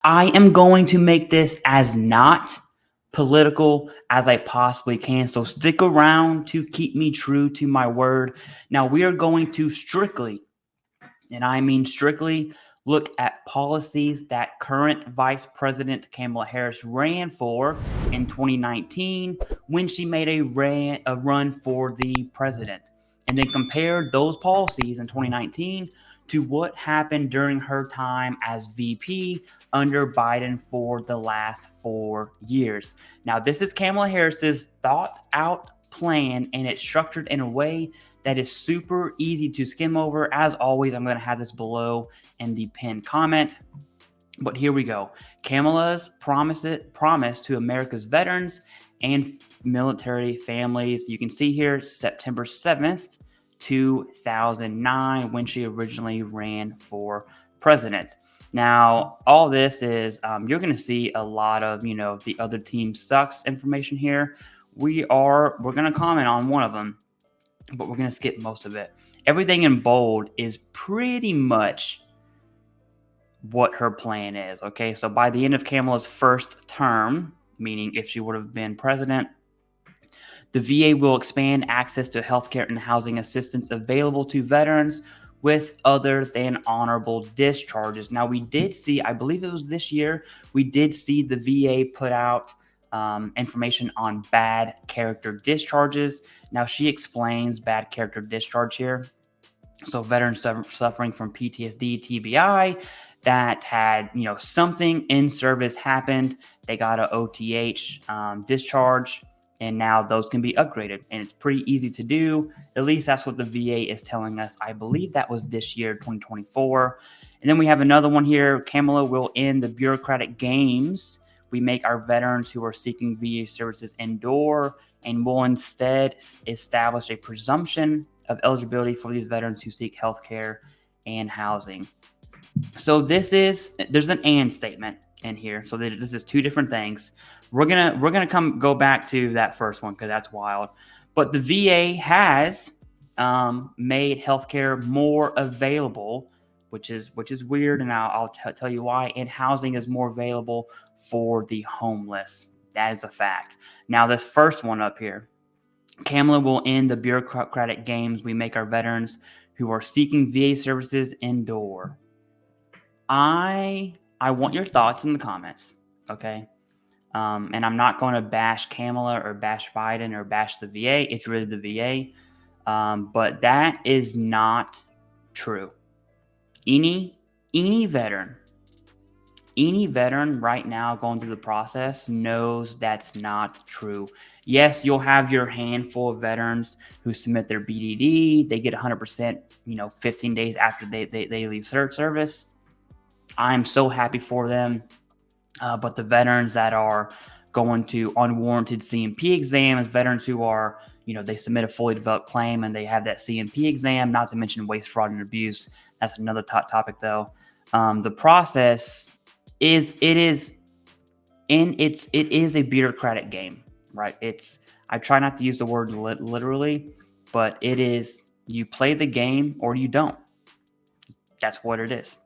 I am going to make this as not political as I possibly can. So stick around to keep me true to my word. Now, we are going to strictly, and I mean strictly, look at policies that current Vice President Kamala Harris ran for in 2019 when she made a run for the president, and then compare those policies in 2019 to what happened during her time as VP under Biden for the last 4 years. Now, this is Kamala Harris's thought out plan, and it's structured in a way that is super easy to skim over. As always, I'm going to have this below in the pinned comment. But here we go. Kamala's promise to America's veterans and military families. You can see here September 7th, 2009, when she originally ran for president. Now, all this is, you're going to see a lot of, the other team sucks information here. We're going to comment on one of them, but we're going to skip most of it. Everything in bold is pretty much what her plan is, okay? So by the end of Kamala's first term, meaning if she would have been president, the VA will expand access to healthcare and housing assistance available to veterans with other than honorable discharges. Now, we did see, I believe it was this year, we did see the VA put out information on bad character discharges. Now, she explains bad character discharge here. So veterans suffering from PTSD, TBI, that had, something in service happened. They got a OTH discharge, and now those can be upgraded. And it's pretty easy to do. At least that's what the VA is telling us. I believe that was this year, 2024. And then we have another one here. Kamala will end the bureaucratic games we make our veterans who are seeking VA services endure, and will instead establish a presumption of eligibility for these veterans who seek health care and housing. So there's an and statement in here. So this is two different things. We're gonna go back to that first one because that's wild. But the VA has made healthcare more available, which is weird, and I'll tell you why. And housing is more available for the homeless. That is a fact. Now, this first one up here, Kamala will end the bureaucratic games we make our veterans who are seeking VA services endure. I want your thoughts in the comments, okay? And I'm not going to bash Kamala or bash Biden or bash the VA. It's really the VA. But that is not true. Any veteran right now going through the process knows that's not true. Yes, you'll have your handful of veterans who submit their BDD. They get 100%, 15 days after they leave service. I'm so happy for them. But the veterans that are going to unwarranted CMP exams, veterans who are, they submit a fully developed claim and they have that CMP exam, not to mention waste, fraud, and abuse. That's another topic, though. The process is a bureaucratic game, right? I try not to use the word literally, but it is, you play the game or you don't. That's what it is.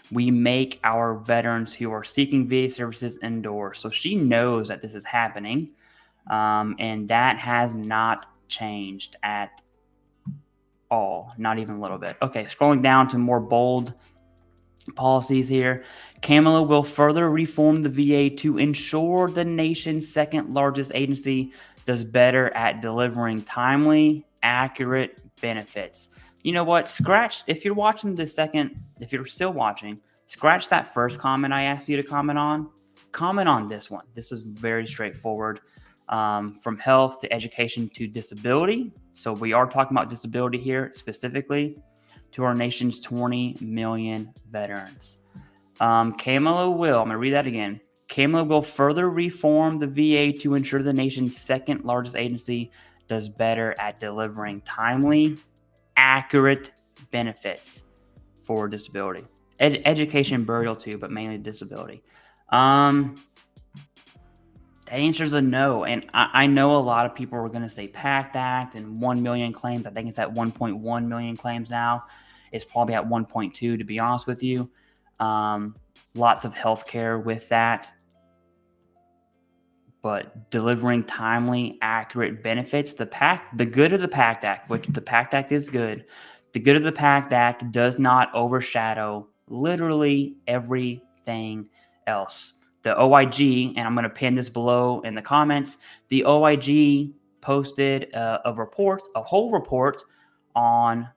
We make our veterans who are seeking VA services endure. So she knows that this is happening, and that has not changed at all, not even a little bit. Okay, scrolling down to more bold policies here. Kamala will further reform the VA to ensure the nation's second largest agency does better at delivering timely, accurate benefits. You know what? If you're still watching, scratch that first comment I asked you to comment on. Comment on this one. This is very straightforward. From health to education to disability. So we are talking about disability here specifically, to our nation's 20 million veterans. Kamala will, I'm going to read that again. Kamala will further reform the VA to ensure the nation's second largest agency does better at delivering timely, accurate benefits for disability. Education, burial too, but mainly disability. The answer is a no. And I know a lot of people are going to say PACT Act and 1 million claims. I think it's at 1.1 million claims now. It's probably at 1.2, to be honest with you. lots of healthcare with that. But delivering timely, accurate benefits, the good of the PACT Act, which the PACT Act is good, the good of the PACT Act does not overshadow literally everything else. The OIG, and I'm going to pin this below in the comments, the OIG posted a whole report on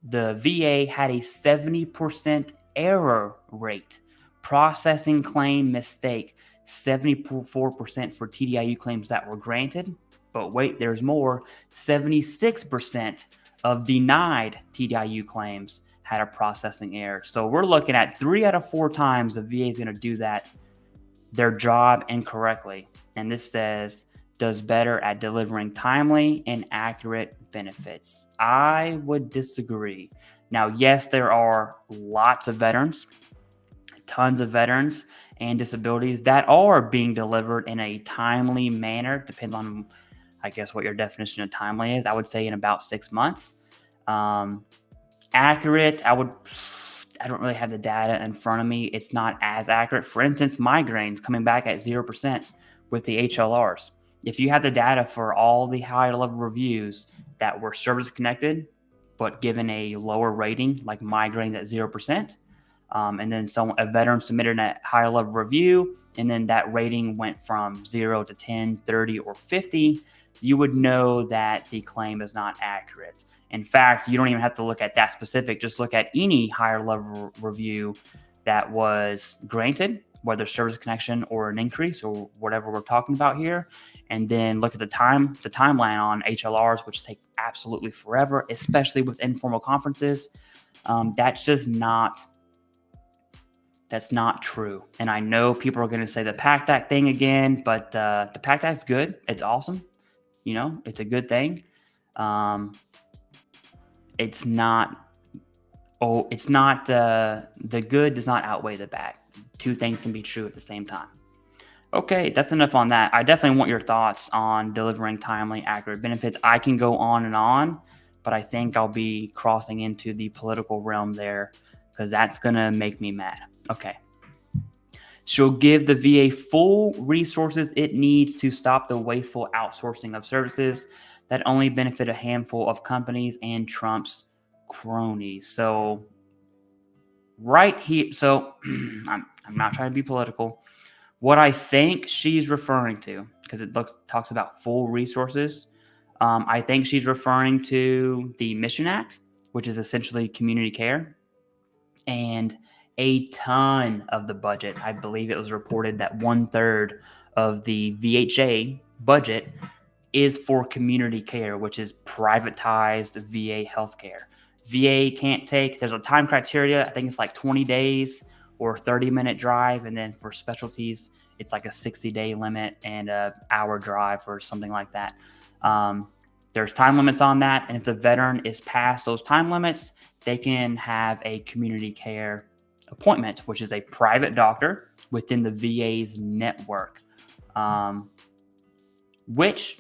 the VA had a 70% error rate, processing claim mistake, 74% for TDIU claims that were granted. But wait, there's more. 76% of denied TDIU claims had a processing error. So we're looking at 3 out of 4 times the VA is going to do their job incorrectly. And this says, does better at delivering timely and accurate benefits. I would disagree. Now, yes, there are lots of veterans, tons of veterans and disabilities that are being delivered in a timely manner, depending on, I guess, what your definition of timely is. I would say in about 6 months. Accurate, I don't really have the data in front of me. It's not as accurate. For instance, migraines coming back at 0% with the HLRs. If you have the data for all the high level reviews that were service connected, but given a lower rating, like migraine at 0%, and then a veteran submitted a higher level review, and then that rating went from 0 to 10, 30, or 50, you would know that the claim is not accurate. In fact, you don't even have to look at that specific. Just look at any higher level review that was granted, whether service connection or an increase or whatever we're talking about here, and then look at the timeline on HLRs, which take absolutely forever, especially with informal conferences. That's not true. And I know people are going to say the PACT Act thing again, but the PACT Act is good. It's awesome. It's a good thing. It's not the good does not outweigh the bad. Two things can be true at the same time. Okay, that's enough on that. I definitely want your thoughts on delivering timely, accurate benefits. I can go on and on, but I think I'll be crossing into the political realm there because that's going to make me mad. Okay. She'll give the VA full resources it needs to stop the wasteful outsourcing of services that only benefit a handful of companies and Trump's cronies. So right here, I'm not trying to be political. What I think she's referring to, because it talks about full resources, I think she's referring to the Mission Act, which is essentially community care, and a ton of the budget. I believe it was reported that 1/3 of the VHA budget is for community care, which is privatized VA healthcare. VA can't take, there's a time criteria. I think it's like 20 days or 30-minute drive. And then for specialties, it's like a 60-day limit and an hour drive or something like that. There's time limits on that. And if the veteran is past those time limits, they can have a community care appointment, which is a private doctor within the VA's network, which,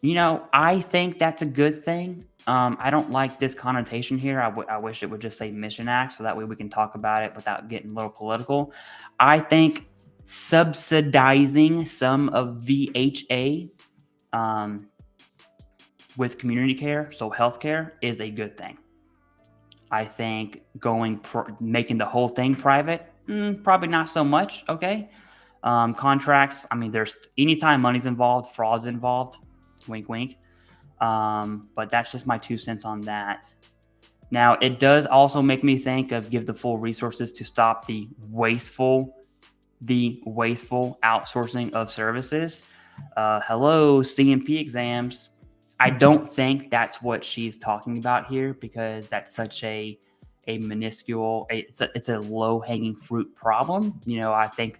I think that's a good thing. I don't like this connotation here. I wish it would just say Mission Act, so that way we can talk about it without getting a little political. I think subsidizing some of VHA with community care, so healthcare, is a good thing. I think making the whole thing private, probably not so much. Okay. Contracts, there's anytime money's involved, fraud's involved, wink, wink. But that's just my 2 cents on that. Now, it does also make me think of give the full resources to stop the wasteful outsourcing of services. Hello, CMP exams. I don't think that's what she's talking about here, because that's such a minuscule, it's a low-hanging fruit problem. I think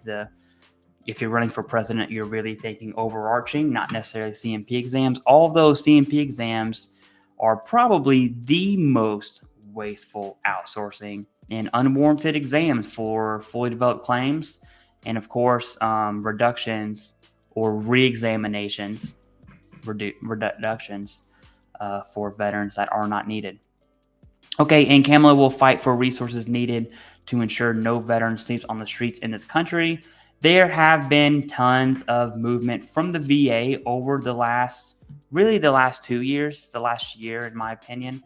if you're running for president, you're really thinking overarching, not necessarily CMP exams. All of those CMP exams are probably the most wasteful outsourcing and unwarranted exams for fully developed claims. And of course, reductions or reductions for veterans that are not needed. Okay, and Kamala will fight for resources needed to ensure no veteran sleeps on the streets in this country. There have been tons of movement from the VA over the last 2 years, the last year, in my opinion,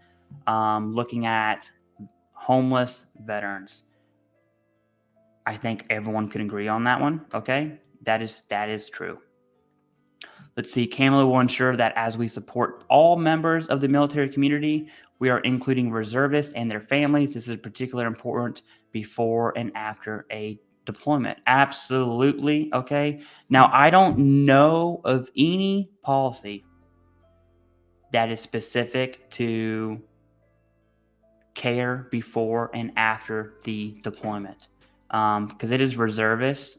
looking at homeless veterans. I think everyone can agree on that one. Okay, that is true. Let's see. Kamala will ensure that as we support all members of the military community, we are including reservists and their families. This is particularly important before and after a deployment. Absolutely. Okay. Now, I don't know of any policy that is specific to care before and after the deployment, because it is reservists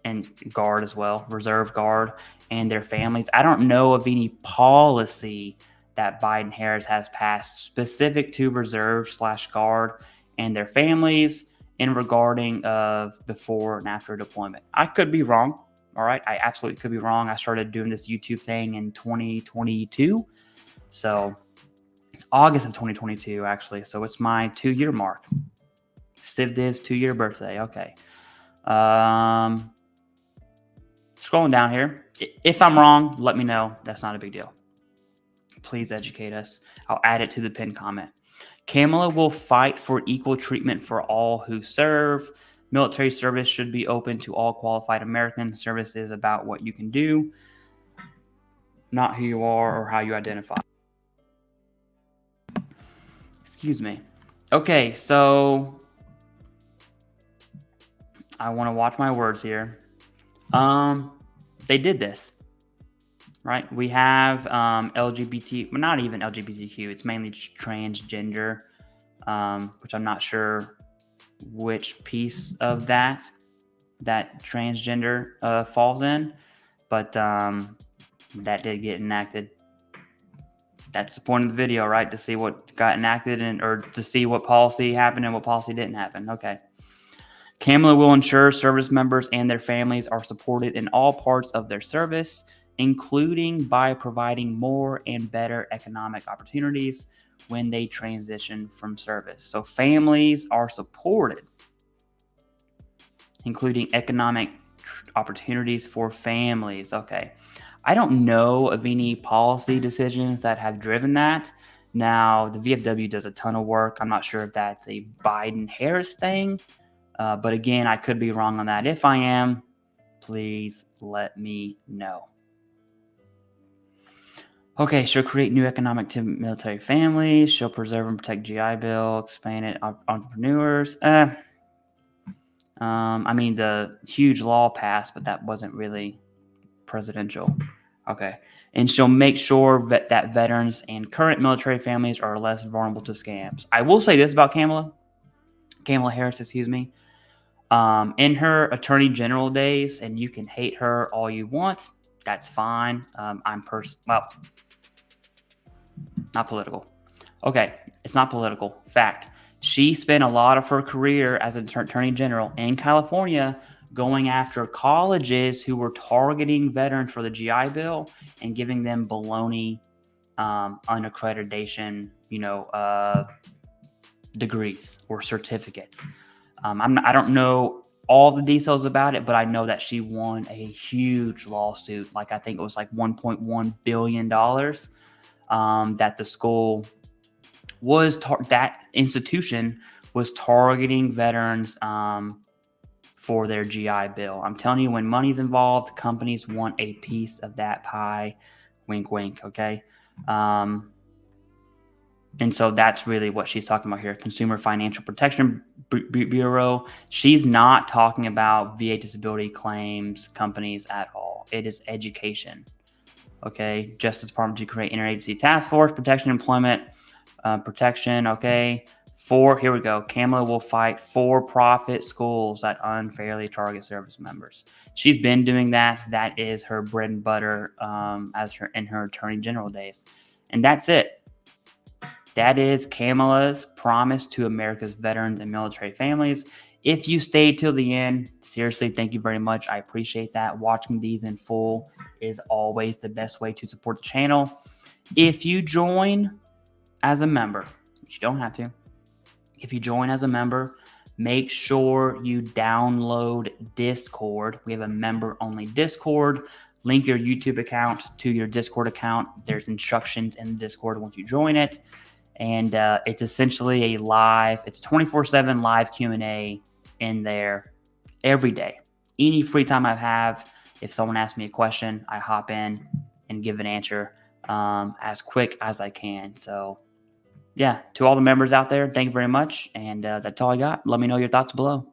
and guard as well, reserve guard and their families. I don't know of any policy that Biden-Harris has passed specific to reserve/guard and their families in regarding of before and after deployment. I could be wrong. All right. I absolutely could be wrong. I started doing this YouTube thing in 2022. So it's August of 2022, actually. So it's my 2-year mark. CIVDIV's 2-year birthday. Okay. Scrolling down here. If I'm wrong, let me know. That's not a big deal. Please educate us. I'll add it to the pinned comment. Kamala will fight for equal treatment for all who serve. Military service should be open to all qualified Americans. Service is about what you can do, not who you are or how you identify. Excuse me. Okay, so I want to watch my words here. They did this, right? We have LGBT, well, not even LGBTQ. It's mainly just transgender, which I'm not sure which piece of that transgender falls in, but that did get enacted. That's the point of the video, right? To see what got enacted or to see what policy happened and what policy didn't happen. Okay. Kamala will ensure service members and their families are supported in all parts of their service, including by providing more and better economic opportunities when they transition from service. So families are supported, including economic opportunities for families. Okay. I don't know of any policy decisions that have driven that. Now, the VFW does a ton of work. I'm not sure if that's a Biden-Harris thing. But again, I could be wrong on that. If I am, please let me know. Okay, she'll create new economic to military families. She'll preserve and protect GI Bill, expand it entrepreneurs. I mean, the huge law passed, but that wasn't really presidential. Okay. And she'll make sure that veterans and current military families are less vulnerable to scams. I will say this about Kamala Harris, excuse me. In her attorney general days, and you can hate her all you want, that's fine. Not political. Okay, it's not political. Fact. She spent a lot of her career as an attorney general in California going after colleges who were targeting veterans for the GI Bill and giving them baloney unaccreditation, degrees or certificates. I don't know all the details about it, but I know that she won a huge lawsuit. Like I think it was like $1.1 billion that the school was that institution was targeting veterans for their GI Bill. I'm telling you, when money's involved, companies want a piece of that pie. Wink, wink. Okay. And so that's really what she's talking about here. Consumer Financial Protection Bureau. She's not talking about VA disability claims companies at all. It is education. Okay. Justice Department to create interagency task force, protection, employment, protection. Okay. Here we go. Kamala will fight for-profit schools that unfairly target service members. She's been doing that. That is her bread and butter in her attorney general days. And that's it. That is Kamala's promise to America's veterans and military families. If you stayed till the end, seriously, thank you very much. I appreciate that. Watching these in full is always the best way to support the channel. If you join as a member, which you don't have to, if you join as a member, make sure you download Discord. We have a member-only Discord. Link your YouTube account to your Discord account. There's instructions in Discord once you join it. And it's essentially a live, it's 24/7 live Q&A in there every day. Any free time I have, if someone asks me a question, I hop in and give an answer as quick as I can. So yeah, to all the members out there, thank you very much. And that's all I got. Let me know your thoughts below.